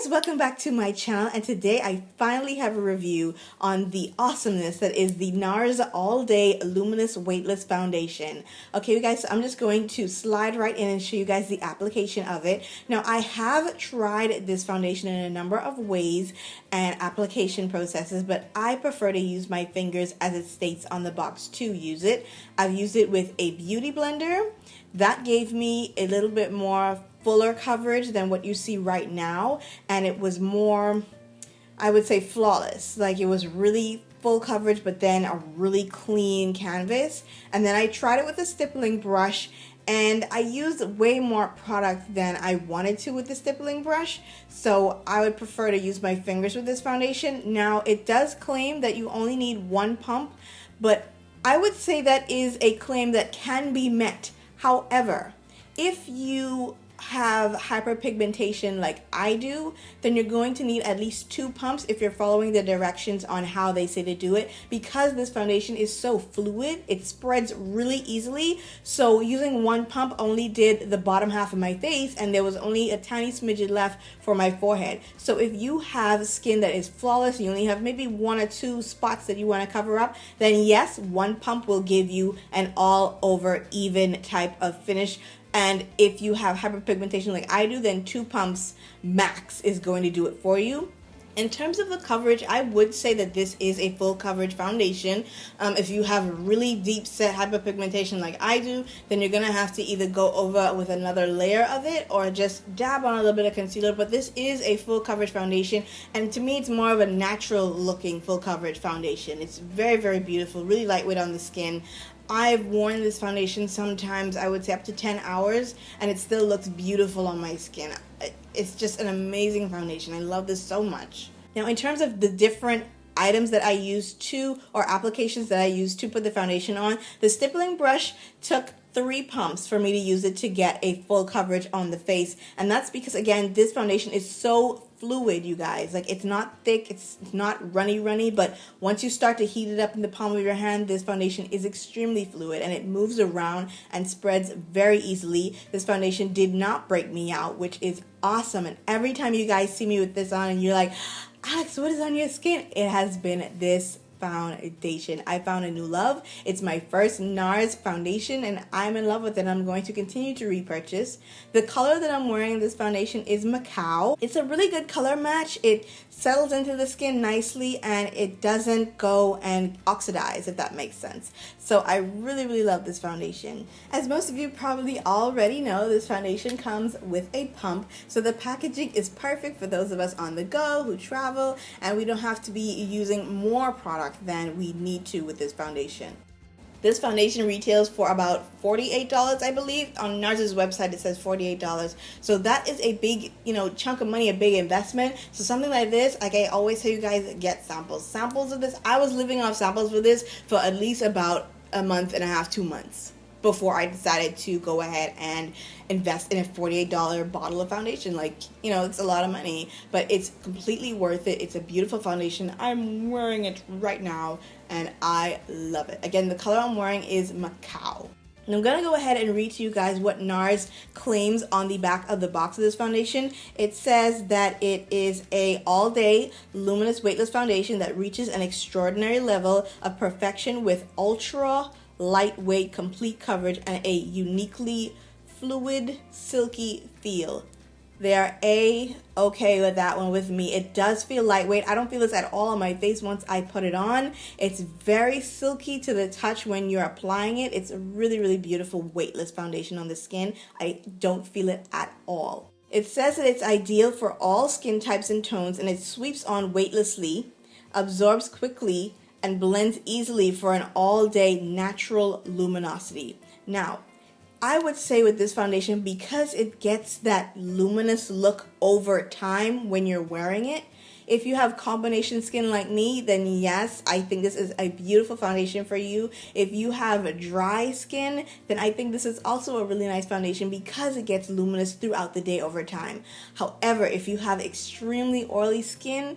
guys, welcome back to my channel, and today I finally have a review on the awesomeness that is the NARS All Day Luminous Weightless Foundation. Okay, you guys, so I'm just going to slide right in and show you guys the application of it. Now, I have tried this foundation in a number of ways and application processes, but I prefer to use my fingers as it states on the box to use it. I've used it with a beauty blender. That gave me a little bit more fuller coverage than what you see right now, and it was more, I would say, flawless. Like, it was really full coverage but then a really clean canvas. And then I tried it with a stippling brush, and I used way more product than I wanted to with the stippling brush, so I would prefer to use my fingers with this foundation. Now, it does claim that you only need one pump, but I would say that is a claim that can be met. However, if you have hyperpigmentation like I do, then you're going to need at least 2 pumps if you're following the directions on how they say to do it, because this foundation is so fluid, it spreads really easily. So using 1 pump only did the bottom half of my face, and there was only a tiny smidget left for my forehead. So if you have skin that is flawless, you only have maybe 1 or 2 spots that you want to cover up, then yes, 1 pump will give you an all over even type of finish. And if you have hyperpigmentation like I do, then 2 pumps max is going to do it for you. In terms of the coverage, I would say that this is a full coverage foundation. If you have really deep set hyperpigmentation like I do, then you're going to have to either go over with another layer of it or just dab on a little bit of concealer. But this is a full coverage foundation, and to me it's more of a natural looking full coverage foundation. It's very, very beautiful, really lightweight on the skin. I've worn this foundation sometimes, I would say up to 10 hours, and it still looks beautiful on my skin. It's just an amazing foundation. I love this so much. Now, in terms of the different items that I use to, or applications that I use to put the foundation on, the stippling brush took 3 pumps for me to use it to get a full coverage on the face. And that's because, again, this foundation is so fluid, you guys. Like, it's not thick, it's not runny, but once you start to heat it up in the palm of your hand, this foundation is extremely fluid and it moves around and spreads very easily. This foundation did not break me out, which is awesome. And every time you guys see me with this on and you're like, Alex, what is on your skin? It has been this foundation. I found a new love. It's my first NARS foundation and I'm in love with it. I'm going to continue to repurchase. The color that I'm wearing in this foundation is Macao. It's a really good color match. It settles into the skin nicely and it doesn't go and oxidize, if that makes sense. So I really, really love this foundation. As most of you probably already know, this foundation comes with a pump, so the packaging is perfect for those of us on the go who travel, and we don't have to be using more product than we need to with this foundation. This foundation retails for about $48, I believe. On NARS's website, it says $48. So that is a big, chunk of money, a big investment. So something like this, like I always tell you guys, get samples. Samples of this. I was living off samples for this for at least about a month and a half, 2 months, before I decided to go ahead and invest in a $48 bottle of foundation. Like, it's a lot of money, but it's completely worth it. It's a beautiful foundation. I'm wearing it right now and I love it. Again, the color I'm wearing is Macao. And I'm going to go ahead and read to you guys what NARS claims on the back of the box of this foundation. It says that it is a all-day luminous weightless foundation that reaches an extraordinary level of perfection with ultra lightweight complete coverage and a uniquely fluid silky feel. They are okay with that one with me. It does feel lightweight. I don't feel this at all on my face once I put it on. It's very silky to the touch when you're applying it. It's a really, really beautiful weightless foundation on the skin. I don't feel it at all. It says that it's ideal for all skin types and tones, and it sweeps on weightlessly, absorbs quickly, and blends easily for an all-day natural luminosity. Now, I would say with this foundation, because it gets that luminous look over time when you're wearing it, if you have combination skin like me, then yes, I think this is a beautiful foundation for you. If you have dry skin, then I think this is also a really nice foundation because it gets luminous throughout the day over time. However, if you have extremely oily skin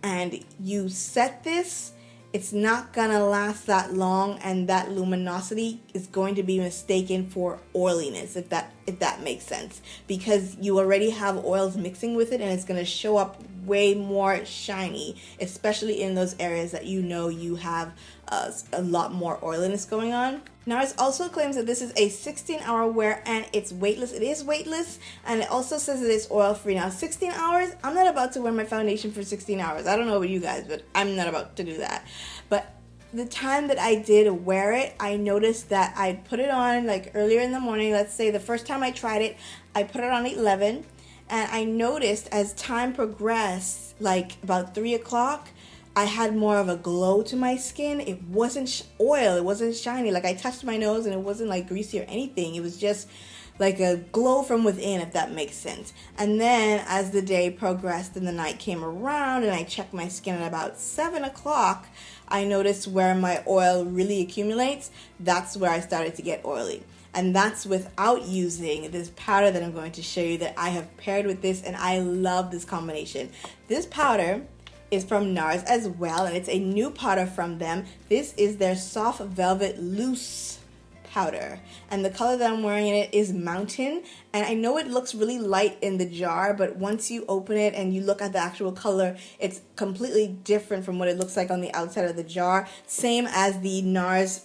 and you set this, it's not gonna last that long, and that luminosity is going to be mistaken for oiliness, if if that makes sense, because you already have oils mixing with it and it's going to show up way more shiny, especially in those areas that you know you have a lot more oiliness going on. NARS also claims that this is a 16-hour wear and it's weightless. It is weightless, and it also says that it's oil-free. Now, 16 hours, I'm not about to wear my foundation for 16 hours. I don't know about you guys, but I'm not about to do that. But the time that I did wear it, I noticed that I put it on like earlier in the morning. Let's say the first time I tried it, I put it on at 11, and I noticed as time progressed, like about 3 o'clock, I had more of a glow to my skin. It wasn't oil, it wasn't shiny. Like I touched my nose and it wasn't like greasy or anything. It was just like a glow from within, if that makes sense. And then as the day progressed and the night came around and I checked my skin at about 7 o'clock, I noticed where my oil really accumulates. That's where I started to get oily. And that's without using this powder that I'm going to show you that I have paired with this, and I love this combination. This powder is from NARS as well, and it's a new powder from them. This is their Soft Velvet Loose powder, and the color that I'm wearing in it is Mountain. And I know it looks really light in the jar, but once you open it and you look at the actual color, it's completely different from what it looks like on the outside of the jar. Same as the NARS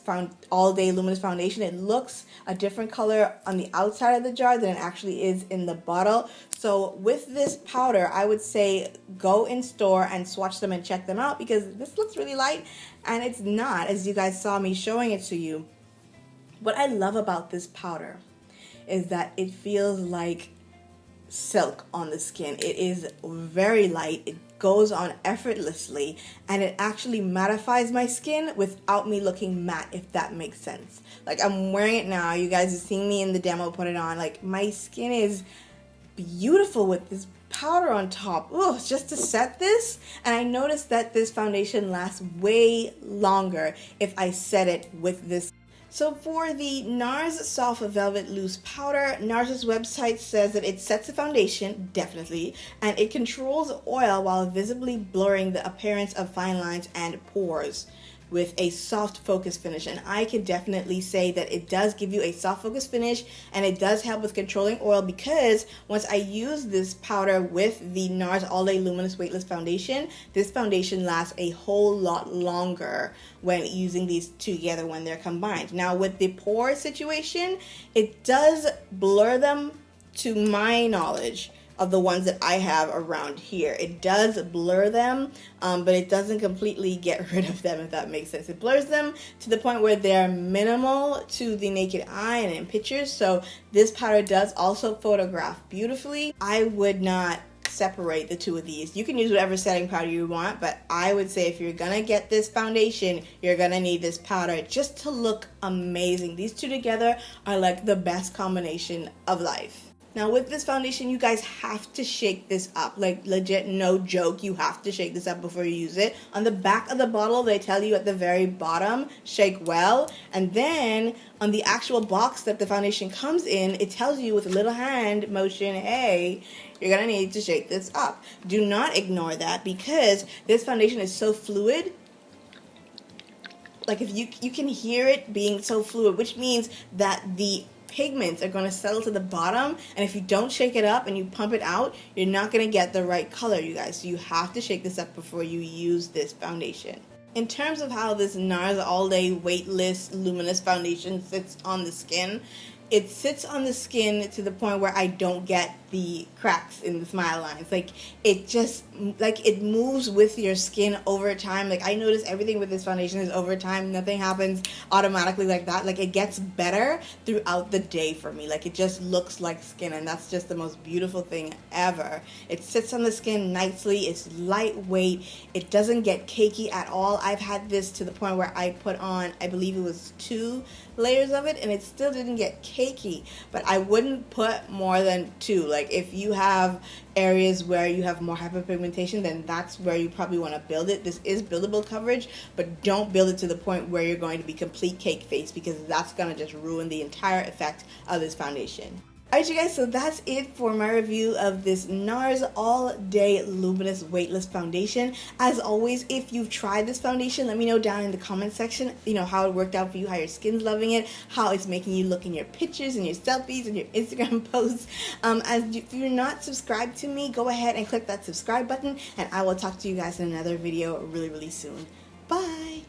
All Day Luminous Foundation. It looks a different color on the outside of the jar than it actually is in the bottle. So with this powder, I would say go in store and swatch them and check them out, because this looks really light and it's not, as you guys saw me showing it to you. What I love about this powder is that it feels like silk on the skin. It is very light, it goes on effortlessly, and it actually mattifies my skin without me looking matte, if that makes sense. Like I'm wearing it now, you guys have seen me in the demo put it on, like my skin is beautiful with this powder on top. Oh, just to set this. And I noticed that this foundation lasts way longer if I set it with this. So for the NARS Soft Velvet Loose Powder, NARS's website says that it sets the foundation, definitely, and it controls oil while visibly blurring the appearance of fine lines and pores with a soft focus finish. And I can definitely say that it does give you a soft focus finish, and it does help with controlling oil, because once I use this powder with the NARS All Day Luminous Weightless Foundation, this foundation lasts a whole lot longer when using these two together when they're combined. Now with the pore situation, it does blur them, to my knowledge, of the ones that I have around here. It does blur them, but it doesn't completely get rid of them, if that makes sense. It blurs them to the point where they're minimal to the naked eye and in pictures. So this powder does also photograph beautifully. I would not separate the two of these. You can use whatever setting powder you want, but I would say if you're gonna get this foundation, you're gonna need this powder just to look amazing. These two together are like the best combination of life. Now with this foundation, you guys have to shake this up. Like legit, no joke, you have to shake this up before you use it. On the back of the bottle, they tell you at the very bottom, shake well. And then on the actual box that the foundation comes in, it tells you with a little hand motion, hey, you're gonna need to shake this up. Do not ignore that, because this foundation is so fluid. Like if you can hear it being so fluid, which means that the pigments are going to settle to the bottom, and if you don't shake it up and you pump it out, you're not going to get the right color, you guys. So you have to shake this up before you use this foundation. In terms of how this NARS All Day Weightless Luminous Foundation sits on the skin, it sits on the skin to the point where I don't get the cracks in the smile lines. Like it just, like it moves with your skin over time. Like I notice everything with this foundation is over time. Nothing happens automatically like that. Like it gets better throughout the day for me. Like it just looks like skin, and that's just the most beautiful thing ever. It sits on the skin nicely. It's lightweight. It doesn't get cakey at all. I've had this to the point where I put on, I believe it was 2 layers of it, and it still didn't get cakey, but I wouldn't put more than 2. Like if you have areas where you have more hyperpigmentation, then that's where you probably want to build it. This is buildable coverage, but don't build it to the point where you're going to be complete cake face, because that's going to just ruin the entire effect of this foundation. Alright you guys, so that's it for my review of this NARS All Day Luminous Weightless Foundation. As always, if you've tried this foundation, let me know down in the comment section, you know, how it worked out for you, how your skin's loving it, how it's making you look in your pictures and your selfies and your Instagram posts. If you're not subscribed to me, go ahead and click that subscribe button, and I will talk to you guys in another video really, really soon. Bye!